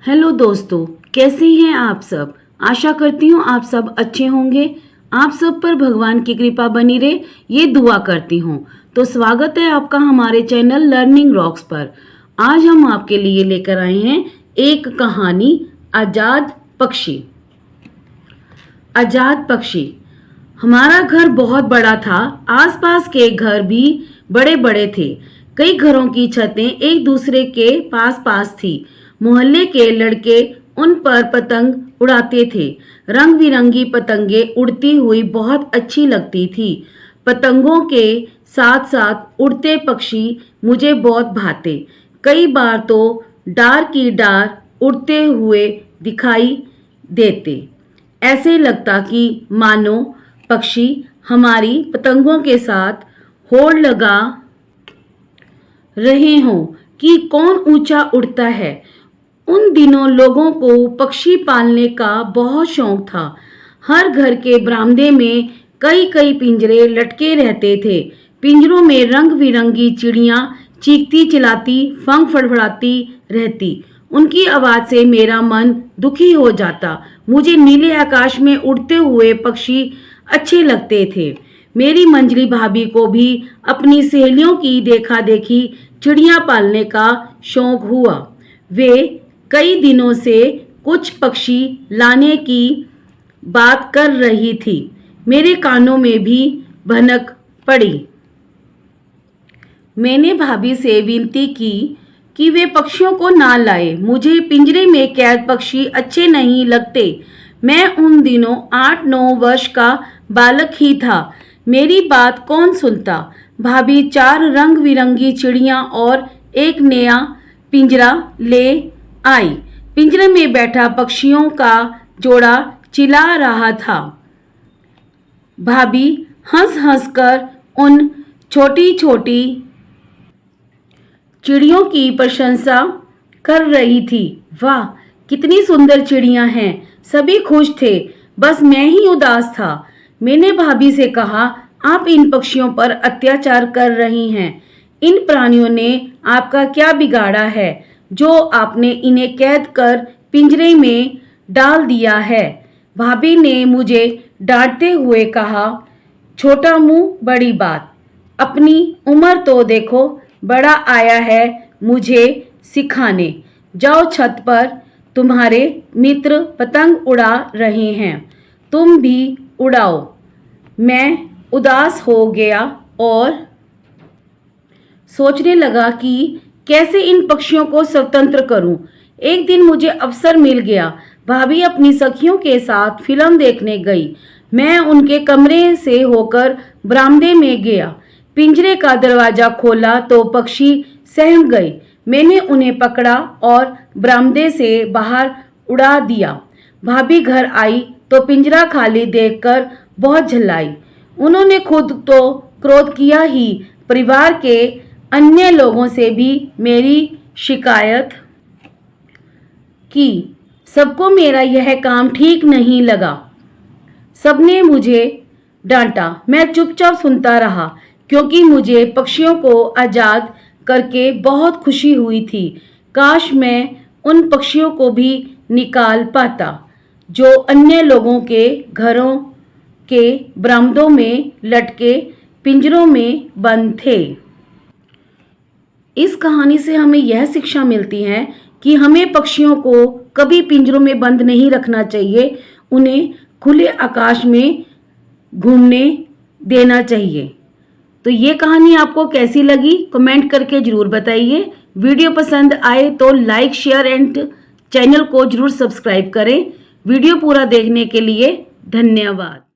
Hello दोस्तों, कैसे हैं आप सब। आशा करती हूँ आप सब अच्छे होंगे। आप सब पर भगवान की कृपा बनी रहे, ये दुआ करती हूँ। तो स्वागत है आपका हमारे चैनल लर्निंग रॉक्स पर। आज हम आपके लिए लेकर आए हैं एक कहानी, आजाद पक्षी। आजाद पक्षी। हमारा घर बहुत बड़ा था। आसपास के घर भी बड़े बड़े थे। कई घरों की छतें एक दूसरे के पास पास थी। मोहल्ले के लड़के उन पर पतंग उड़ाते थे। रंग बिरंगी पतंगे उड़ती हुई बहुत अच्छी लगती थी। पतंगों के साथ साथ उड़ते पक्षी मुझे बहुत भाते। कई बार तो डार की डार उड़ते हुए दिखाई देते। ऐसे लगता कि मानो पक्षी हमारी पतंगों के साथ होड़ लगा रहे हों कि कौन ऊंचा उड़ता है। उन दिनों लोगों को पक्षी पालने का बहुत शौक था। हर घर के बरामदे में कई कई पिंजरे लटके रहते थे। पिंजरों में रंग बिरंगी चिड़ियां चीखती चिल्लाती पंख फड़फड़ाती रहती। उनकी आवाज से मेरा मन दुखी हो जाता। मुझे नीले आकाश में उड़ते हुए पक्षी अच्छे लगते थे। मेरी मंजली भाभी को भी अपनी सहेलियों की देखा देखी चिड़िया पालने का शौक हुआ। वे कई दिनों से कुछ पक्षी लाने की बात कर रही थी। मेरे कानों में भी भनक पड़ी। मैंने भाभी से विनती की कि वे पक्षियों को ना लाए। मुझे पिंजरे में कैद पक्षी अच्छे नहीं लगते। मैं उन दिनों 8-9 वर्ष का बालक ही था। मेरी बात कौन सुनता। भाभी 4 रंग बिरंगी चिड़िया और एक नया पिंजरा ले आई। पिंजरे में बैठा पक्षियों का जोड़ा चिल्ला रहा था। भाभी हंस हंस कर उन छोटी छोटी चिड़ियों की प्रशंसा कर रही थी। वाह, कितनी सुंदर चिड़िया हैं। सभी खुश थे, बस मैं ही उदास था। मैंने भाभी से कहा, आप इन पक्षियों पर अत्याचार कर रही हैं। इन प्राणियों ने आपका क्या बिगाड़ा है जो आपने इन्हें कैद कर पिंजरे में डाल दिया है। भाभी ने मुझे डांटते हुए कहा, छोटा मुंह बड़ी बात। अपनी उम्र तो देखो, बड़ा आया है मुझे सिखाने। जाओ छत पर, तुम्हारे मित्र पतंग उड़ा रहे हैं, तुम भी उड़ाओ। मैं उदास हो गया और सोचने लगा कि कैसे इन पक्षियों को स्वतंत्र करूं। एक दिन मुझे अवसर मिल गया। भाभी अपनी सखियों के साथ फिल्म देखने गई। मैं उनके कमरे से होकर बरामदे में गया। पिंजरे का दरवाजा खोला तो पक्षी सहम गए। मैंने उन्हें पकड़ा और बरामदे से बाहर उड़ा दिया। भाभी घर आई तो पिंजरा खाली देखकर बहुत झल्लाई। उन्होंने खुद तो क्रोध किया ही, परिवार के अन्य लोगों से भी मेरी शिकायत की। सबको मेरा यह काम ठीक नहीं लगा। सबने मुझे डांटा। मैं चुपचाप सुनता रहा क्योंकि मुझे पक्षियों को आज़ाद करके बहुत खुशी हुई थी। काश मैं उन पक्षियों को भी निकाल पाता जो अन्य लोगों के घरों के बरामदों में लटके पिंजरों में बंद थे। इस कहानी से हमें यह शिक्षा मिलती है कि हमें पक्षियों को कभी पिंजरों में बंद नहीं रखना चाहिए। उन्हें खुले आकाश में घूमने देना चाहिए। तो ये कहानी आपको कैसी लगी कमेंट करके ज़रूर बताइए। वीडियो पसंद आए तो लाइक शेयर एंड चैनल को ज़रूर सब्सक्राइब करें। वीडियो पूरा देखने के लिए धन्यवाद।